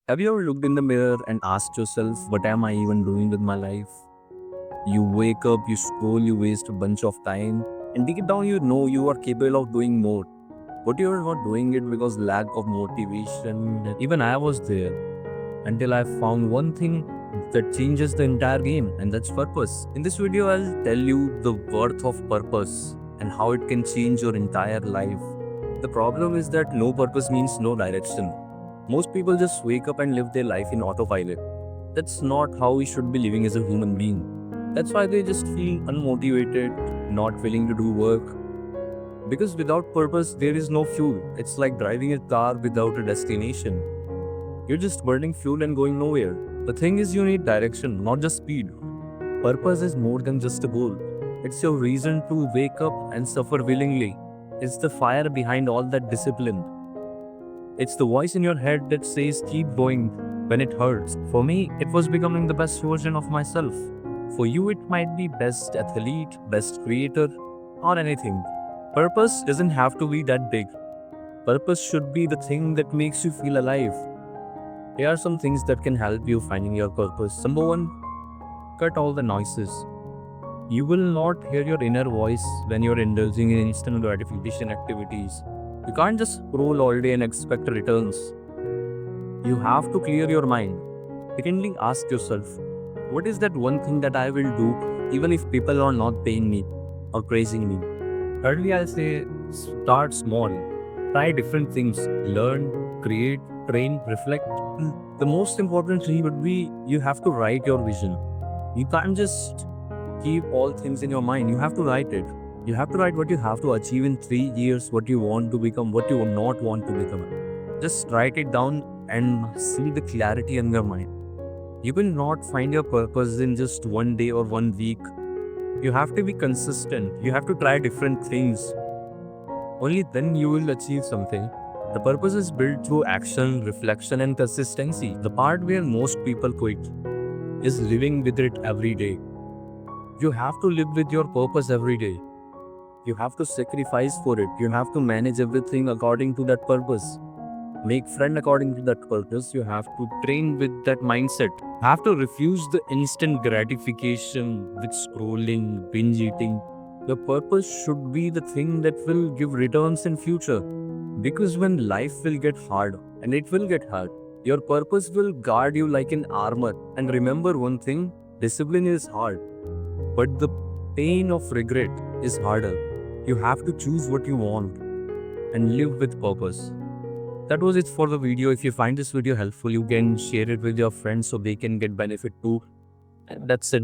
Have you ever looked in the mirror and asked yourself, what am I even doing with my life? You wake up, you scroll, you waste a bunch of time, and deep down you know you are capable of doing more. But you are not doing it because lack of motivation. Even I was there until I found one thing that changes the entire game, and that's purpose. In this video, I'll tell you the worth of purpose and how it can change your entire life. The problem is that no purpose means no direction. Most people just wake up and live their life in autopilot. That's not how we should be living as a human being. That's why they just feel unmotivated, not willing to do work. Because without purpose, there is no fuel. It's like driving a car without a destination. You're just burning fuel and going nowhere. The thing is, you need direction, not just speed. Purpose is more than just a goal. It's your reason to wake up and suffer willingly. It's the fire behind all that discipline. It's the voice in your head that says keep going when it hurts. For me, it was becoming the best version of myself. For you, it might be best athlete, best creator, or anything. Purpose doesn't have to be that big. Purpose should be the thing that makes you feel alive. Here are some things that can help you finding your purpose. Number one, cut all the noises. You will not hear your inner voice when you're indulging in instant gratification activities. You can't just scroll all day and expect returns. You have to clear your mind. Secondly, ask yourself, what is that one thing that I will do even if people are not paying me or praising me? Thirdly, I'll say start small. Try different things. Learn, create, train, reflect. The most important thing would be you have to write your vision. You can't just keep all things in your mind. You have to write it. You have to write what you have to achieve in 3 years, what you want to become, what you will not want to become. Just write it down and see the clarity in your mind. You will not find your purpose in just one day or 1 week. You have to be consistent. You have to try different things. Only then you will achieve something. The purpose is built through action, reflection, and consistency. The part where most people quit is living with it every day. You have to live with your purpose every day. You have to sacrifice for it. You have to manage everything according to that purpose. Make friend according to that purpose. You have to train with that mindset. You have to refuse the instant gratification with scrolling, binge eating. The purpose should be the thing that will give returns in future. Because when life will get hard, and it will get hard, your purpose will guard you like an armor. And remember one thing, discipline is hard, but the pain of regret is harder. You have to choose what you want and live with purpose. That was it for the video. If you find this video helpful, you can share it with your friends so they can get benefit too. And that's it.